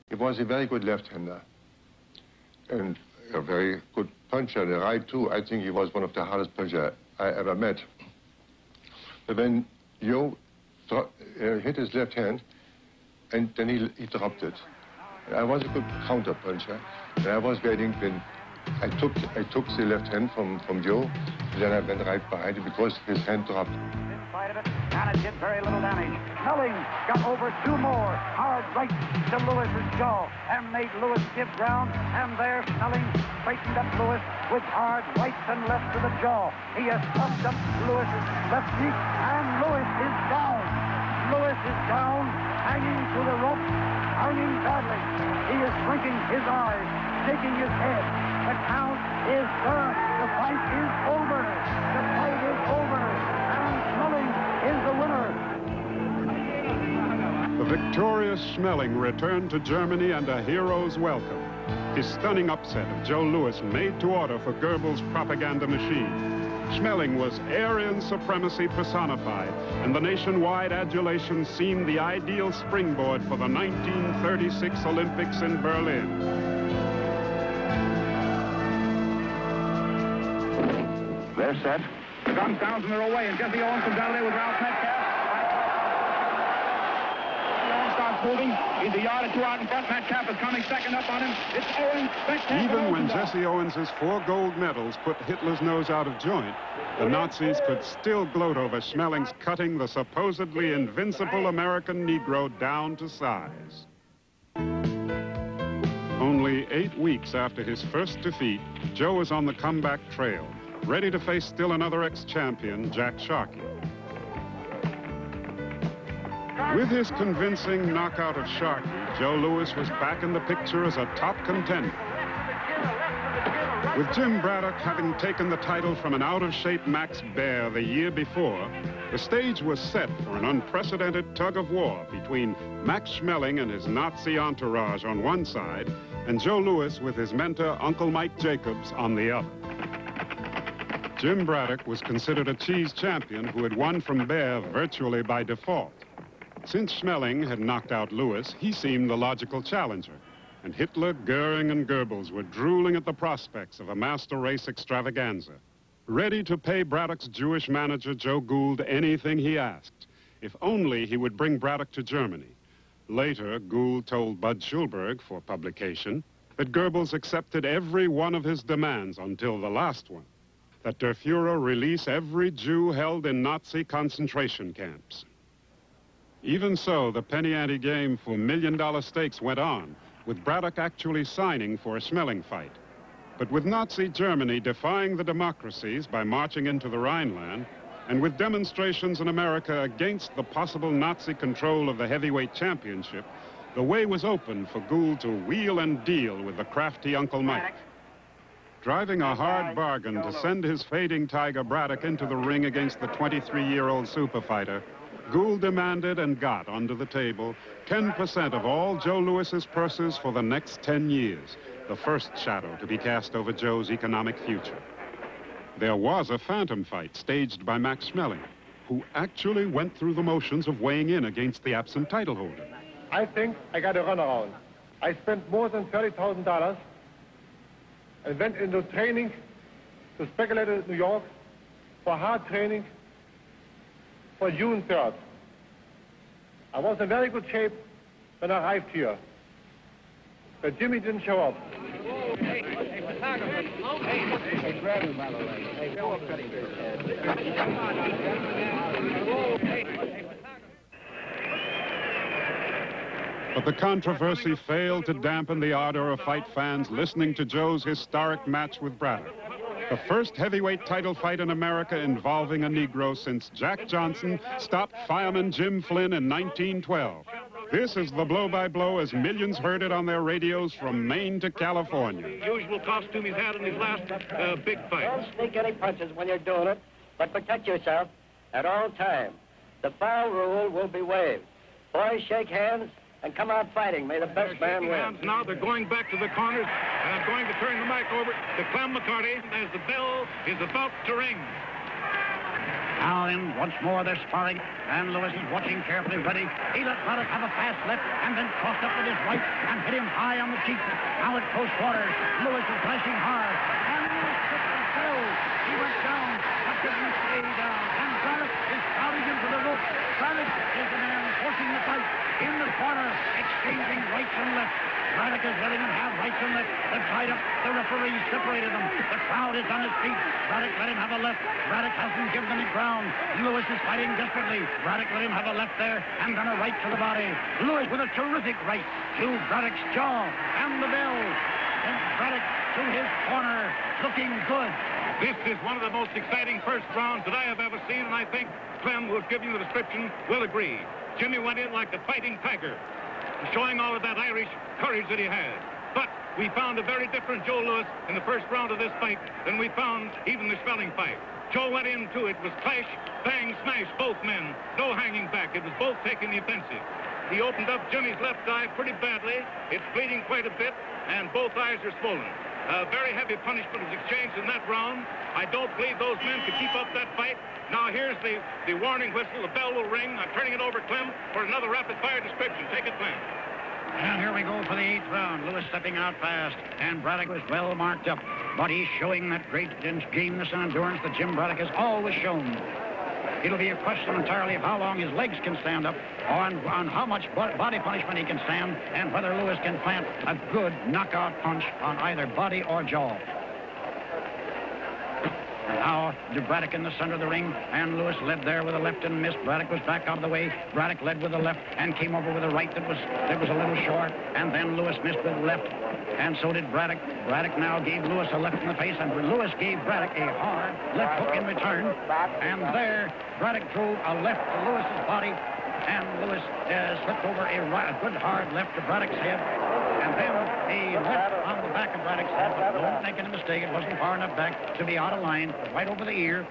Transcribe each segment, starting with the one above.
He was a very good left-hander and a very good puncher on the right, too. I think he was one of the hardest punchers I ever met. But when Joe hit his left hand, and then he dropped it. I was a good counter puncher, and I was waiting when I took the left hand from Joe, and then I went right behind him because his hand dropped. Inside of it, and it did very little damage. Snelling got over two more. Hard right to Lewis's jaw and made Lewis give ground. And there Snelling straightened up Lewis with hard rights and left to the jaw. He has puffed up Lewis's left cheek, and Lewis is down. Lewis is down, hanging to the rope, hanging badly. He is blinking his eyes, shaking his head. The count is done. The fight is over. The fight is over. And Snelling is the winner. The victorious Snelling returned to Germany and a hero's welcome. His stunning upset of Joe Louis made to order for Goebbels' propaganda machine. Snelling was Aryan supremacy personified, and the nationwide adulation seemed the ideal springboard for the 1936 Olympics in Berlin. They're set. The gun sounds and they're away, and Jesse Owens comes out of there with Ralph Metcalf. Owens starts moving. He's a yard or two out in front. Metcalf is coming second up on him. It's Owens. Metcalf. Even when Jesse Owens' 4 gold medals put Hitler's nose out of joint, the Nazis could still gloat over Snelling's cutting the supposedly invincible American Negro down to size. Only 8 weeks after his first defeat, Joe was on the comeback trail, ready to face still another ex-champion, Jack Sharkey. With his convincing knockout of Sharkey, Joe Louis was back in the picture as a top contender. With Jim Braddock having taken the title from an out-of-shape Max Baer the year before, the stage was set for an unprecedented tug-of-war between Max Schmeling and his Nazi entourage on one side, and Joe Louis with his mentor, Uncle Mike Jacobs, on the other. Jim Braddock was considered a cheese champion who had won from Baer virtually by default. Since Schmeling had knocked out Louis, he seemed the logical challenger. And Hitler, Goering, and Goebbels were drooling at the prospects of a master race extravaganza, ready to pay Braddock's Jewish manager, Joe Gould, anything he asked, if only he would bring Braddock to Germany. Later, Gould told Bud Schulberg for publication that Goebbels accepted every one of his demands until the last one, that Der Fuhrer release every Jew held in Nazi concentration camps. Even so, the penny-ante game for million-dollar stakes went on, with Braddock actually signing for a Schmeling fight. But with Nazi Germany defying the democracies by marching into the Rhineland, and with demonstrations in America against the possible Nazi control of the heavyweight championship, the way was open for Gould to wheel and deal with the crafty Uncle Mike. Driving a hard bargain to send his fading tiger Braddock into the ring against the 23-year-old super fighter, Gould demanded and got under the table 10% of all Joe Louis's purses for the next 10 years, the first shadow to be cast over Joe's economic future. There was a phantom fight staged by Max Schmeling, who actually went through the motions of weighing in against the absent title holder. I think I got a runaround. I spent more than $30,000 and went into training to speculate in New York for hard training for June 3rd. I was in very good shape when I arrived here, but Jimmy didn't show up. But the controversy failed to dampen the ardor of fight fans listening to Joe's historic match with Braddock. The first heavyweight title fight in America involving a Negro since Jack Johnson stopped fireman Jim Flynn in 1912. This is the blow-by-blow as millions heard it on their radios from Maine to California. Usual costume he's had in his last big fight. Don't sneak any punches when you're doing it, but protect yourself at all times. The foul rule will be waived. Boys, shake hands and come out fighting. May the best man win. Hands now. They're going back to the corners, and I'm going to turn the mic over to Clem McCarty as the bell is about to ring. Now then, once more they're sparring, and Lewis is watching carefully, ready. He let Braddock have a fast left, and then crossed up with his right, and hit him high on the cheek. Now at close quarters, Lewis is flashing hard, and Lewis slipped and fell. He went down, but didn't stay down, and Braddock is crowding him to the rope. Braddock is the man forcing the fight in the corner, exchanging rights and lefts. Braddock is letting him have rights and left. They're tied up. The referee separated them. The crowd is on his feet. Braddock let him have a left. Braddock hasn't given any ground. Lewis is fighting desperately. Braddock let him have a left there, and then a right to the body. Lewis with a terrific right to Braddock's jaw, and the bell. And Braddock to his corner, looking good. This is one of the most exciting first rounds that I have ever seen, and I think Clem, who's giving you the description, will agree. Jimmy went in like the fighting tiger, showing all of that Irish courage that he had. But we found a very different Joe Louis in the first round of this fight than we found even the Schmeling fight. Joe went into it, was clash, bang, smash, both men. No hanging back. It was both taking the offensive. He opened up Jimmy's left eye pretty badly. It's bleeding quite a bit, and both eyes are swollen. A very heavy punishment was exchanged in that round. I don't believe those men could keep up that fight. Now here's the warning whistle. The bell will ring. I'm turning it over, Clem, for another rapid-fire description. Take it, Clem. And here we go for the 8th round. Lewis stepping out fast, and Braddock was well marked up. But he's showing that great gameness and endurance that Jim Braddock has always shown. It'll be a question entirely of how long his legs can stand up, or on how much body punishment he can stand, and whether Lewis can plant a good knockout punch on either body or jaw. And now Braddock in the center of the ring, and Lewis led there with a left and missed. Braddock was back out of the way. Braddock led with a left and came over with a right that was a little short, and then Lewis missed with left, and so did Braddock. Braddock now gave Lewis a left in the face, and Lewis gave Braddock a hard left hook in return, and there Braddock drove a left to Lewis's body, and Lewis slipped over a good hard left to Braddock's head, and then a left on the back of Braddock's head. But don't make any mistake, it wasn't far enough back to be out of line, right over the ear.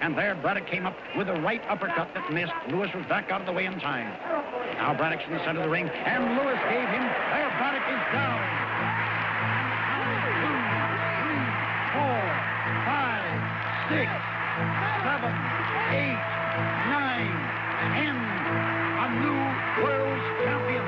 And there Braddock came up with a right uppercut that missed. Lewis was back out of the way in time. Now Braddock's in the center of the ring, and Lewis gave him. There Braddock is down. 1, 2, 3, 4, 5, 6, 7, 8, 9, 10. A new world's champion.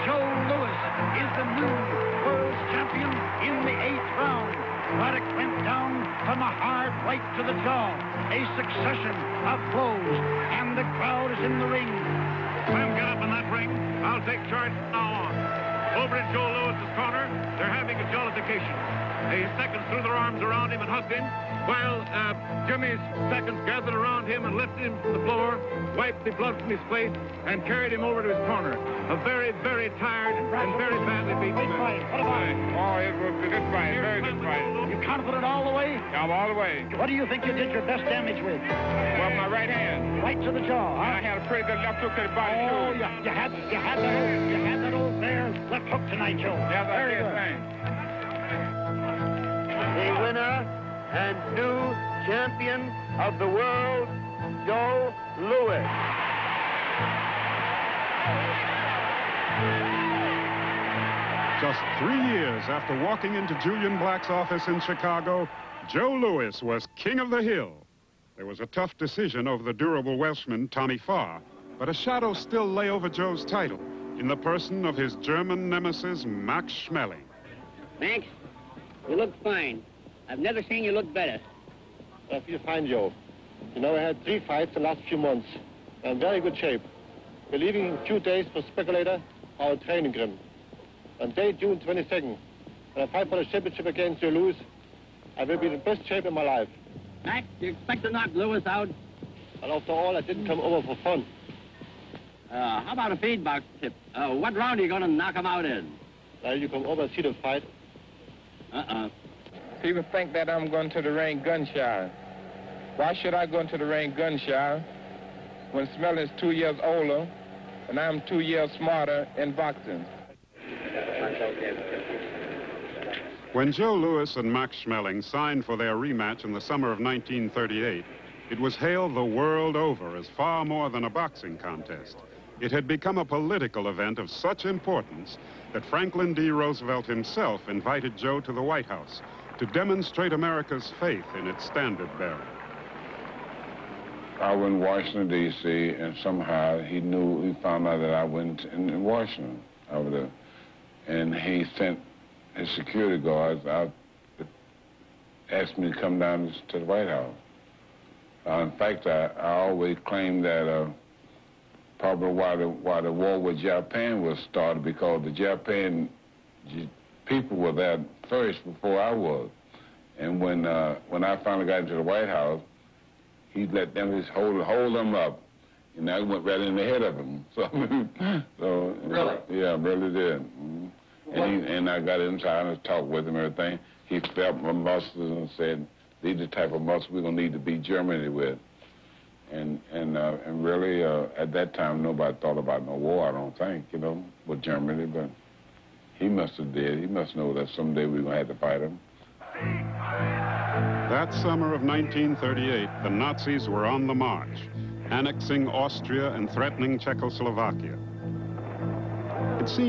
Joe Louis is the new world's champion in the 8th round. Braddock went down from a hard right to the jaw. A succession of blows, and the crowd is in the ring. Clem, get up in that ring. I'll take charge from now on. Over in Joe Lewis's corner, they're having a jollification. The seconds threw their arms around him and hugged him, while Jimmy's seconds gathered around him and lifted him from the floor, wiped the blood from his face, and carried him over to his corner. A very, very tired and very badly beaten man. What about it? Oh, it was a good fight, very good fight. You confident all the way? I'm all the way. What do you think you did your best damage with? Well, my right hand. Right to the jaw, huh? I had a pretty good left hook to the body, Oh, too. you had that old there left hook tonight, Joe. Yeah, that's Very the good. thing. The winner and new champion of the world, Joe Louis. Just 3 years after walking into Julian Black's office in Chicago, Joe Louis was king of the hill. There was a tough decision over the durable Welshman, Tommy Farr, but a shadow still lay over Joe's title in the person of his German nemesis, Max Schmeling. Max, you look fine. I've never seen you look better. I feel fine, Joe. You know, I had 3 fights the last few months. I'm in very good shape. We're leaving in a few days for Speculator, our training ground. On day June 22nd, when I fight for the championship against Joe Louis, I will be in the best shape of my life. Max, you expect to knock Lewis out? And after all, I didn't come over for fun. How about a feed box tip? What round are you going to knock him out in? Now you come over and see the fight. People think that I'm going to the ring gun-shy. Why should I go into the ring gun-shy when Schmeling is 2 years older and I'm 2 years smarter in boxing? When Joe Louis and Max Schmeling signed for their rematch in the summer of 1938, it was hailed the world over as far more than a boxing contest. It had become a political event of such importance that Franklin D. Roosevelt himself invited Joe to the White House to demonstrate America's faith in its standard bearer. I was in Washington, D.C., and somehow he found out that I went in Washington over there. And he sent his security guards out to ask me to come down to the White House. In fact, I always claimed that probably why the war with Japan was started, because the Japan people were there first before I was. And when I finally got into the White House, he let them just hold them up, and I went right in the head of them. So Really? Yeah, really did. And I got inside and talked with him and everything. He felt my muscles and said, "These are the type of muscles we're gonna need to beat Germany with." And really, at that time, nobody thought about no war, I don't think, with Germany, but he must have did. He must know that someday we were gonna have to fight them. That summer of 1938, the Nazis were on the march, annexing Austria and threatening Czechoslovakia. It seemed